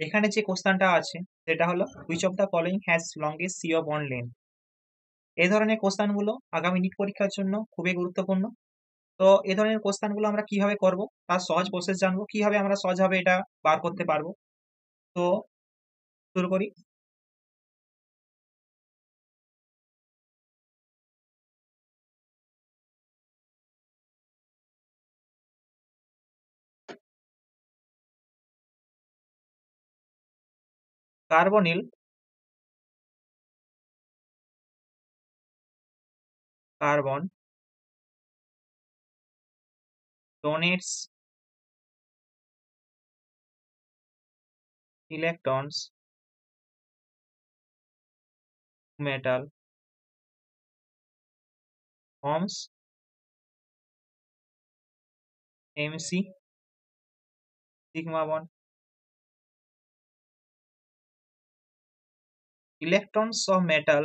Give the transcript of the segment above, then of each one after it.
এখানে যে কোশ্চেনটা আছে সেটা হলো which of the following has longest CO bond length. এই ধরনের কোশ্চেনগুলো আগামী নিট পরীক্ষার জন্য খুবই গুরুত্বপূর্ণ। তো এই ধরনের কোশ্চেনগুলো আমরা কিভাবে করব তার সহজ প্রসেস জানবো, কিভাবে আমরা সহজভাবে এটা বার করতে পারবো। তো শুরু করি। Carbonyl carbon donates electrons metal forms MC sigma bond. Electrons of metal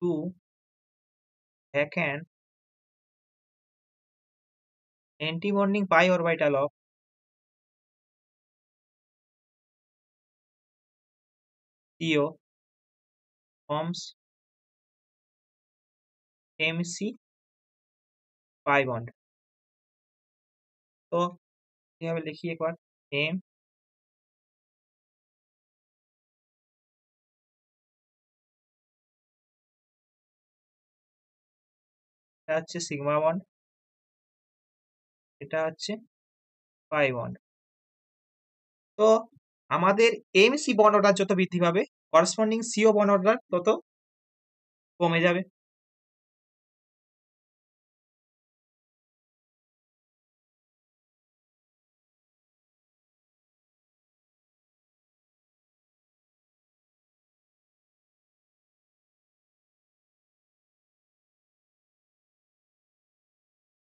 to vacant antibonding pi orbital of CO forms MC pi bond। তো কিভাবে লিখি একবার। M এটা হচ্ছে সিগমা বন্ড, এটা হচ্ছে পাই বন্ড। তো আমাদের এমসি বন্ড অর্ডার যত বৃদ্ধি পাবে করসপন্ডিং সিও বন্ড অর্ডার তত কমে যাবে।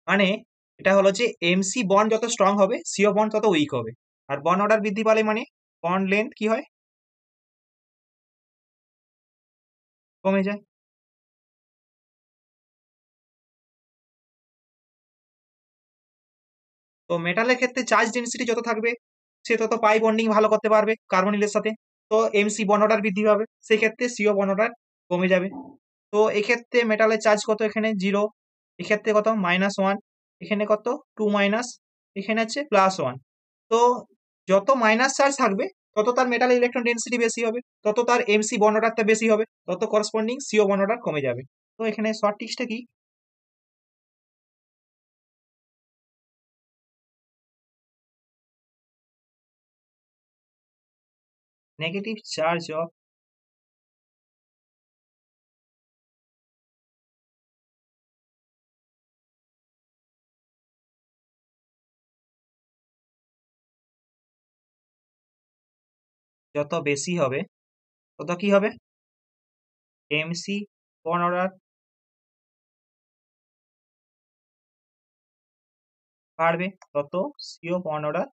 মানে এটা হলো যে এমসি বন্ড যত স্ট্রং হবে সিও বন্ড তত উইক হবে। আর বন্ড অর্ডার বৃদ্ধি পালে মানে বন্ড লেন্থ কি হয়, কমে যায়। তো মেটালের ক্ষেত্রে চার্জ ডেনসিটি যত থাকবে সে তত পাই বন্ডিং ভালো করতে পারবে কার্বনিলের সাথে। তো এমসি বন্ড অর্ডার বৃদ্ধি পাবে, সেই ক্ষেত্রে সিও বন্ড অর্ডার কমে যাবে। তো এক্ষেত্রে মেটালের চার্জ কত, এখানে 0, এক্ষেত্রে কত -1, এখানে কত 2 মাইনাস, এখানে হচ্ছে +1। তো যত মাইনাস চার্জ থাকবে তত তার মেটালের ইলেকট্রন ডেনসিটি বেশি হবে, তত তার এমসি বন্ড অর্ডারটা বেশি হবে, তত করসপন্ডিং সিও বন্ড অর্ডার কমে যাবে। তো এখানে শর্ট টিক্সটা কি, নেগেটিভ চার্জ অফ যত বেশি হবে তত কি হবে, এমসি বন্ড অর্ডার বাড়বে, তত সিও বন্ড অর্ডার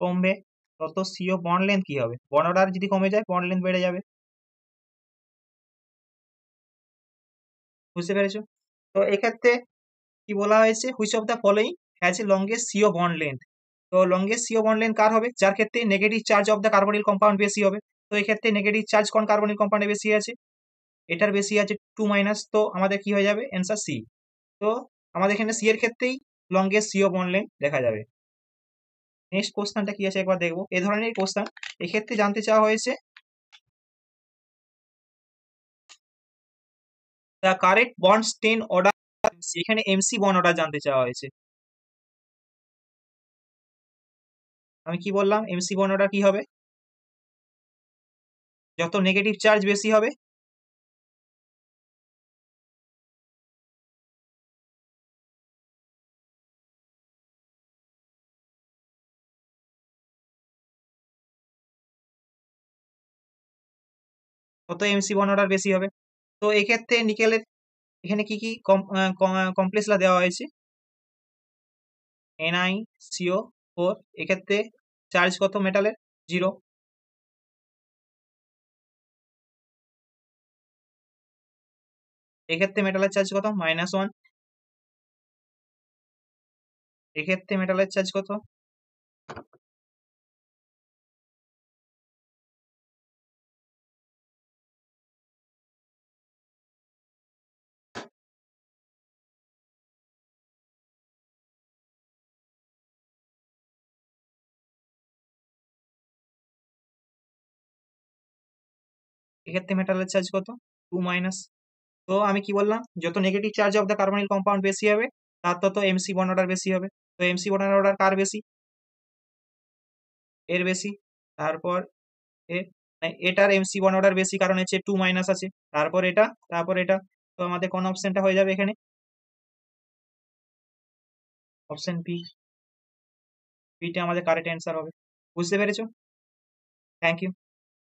কমবে, তত সিও বন্ড লেন্থ কি হবে, বন্ড অর্ডার যদি কমে যায় বন্ড লেন্থ বেড়ে যাবে। বুঝতে পেরেছো? তো এক্ষেত্রে কি বলা হয়েছে, which of the following has a longest CO bond length. তো লংগেস্ট সিও বন্ড লেন্থ কার হবে, যার ক্ষেত্রে negative charge of the carbonyl compound বেশি হবে। তো এক্ষেত্রে নেগেটিভ চার্জ কোন কার্বনিল কম্পাউন্ডে বেশি আছে, এটার বেশি আছে 2 মাইনাস, তো আমাদের কি হয়ে যাবে অ্যান্সার সি। তো আমাদের এখানে সি এর ক্ষেত্রেই লংগেস্ট সিও বন্ড লেন্থ দেখা যাবে। নেক্সট কোশ্চেনটা কি আছে একবার দেখবো, এই ধরনের কোশ্চেন এক্ষেত্রে জানতে চাওয়া হয়েছে the correct bond strength order. এখানে এমসি বন্ড অর্ডার জানতে চাওয়া হয়েছে। আমি কি বললাম, এমসি বন্ড অর্ডার কি হবে, যত নেগেটিভ চার্জ বেশি হবে তত এমসি বন্ড অর্ডার বেশি হবে। তো এক্ষেত্রে নিকেলের এখানে কি কি কমপ্লেক্সলা দেওয়া হয়েছে, NiCO4, এক্ষেত্রে চার্জ কত মেটালের, 0। এক্ষেত্রে মেটালের চার্জ কত? -1। এক্ষেত্রে মেটালের চার্জ কত? এক্ষেত্রে মেটালের চার্জ কত? 2 - তো আমি কি বললাম, যত negative charge of the carbonyl compound বেশি হবে তার তত এমসি বন্ড অর্ডার বেশি হবে। তো এমসি বন্ড অর্ডার কার বেশি? এর বেশি। তারপর এটার এমসি বন্ড অর্ডার বেশি, কারণ হচ্ছে 2 আছে। তারপর এটা, তারপর এটা। তো আমাদের কোন অপশনটা হয়ে যাবে এখানে? Option B. বিটা আমাদের কারেক্ট অ্যান্সার হবে। বুঝতে পেরেছো? Thank you.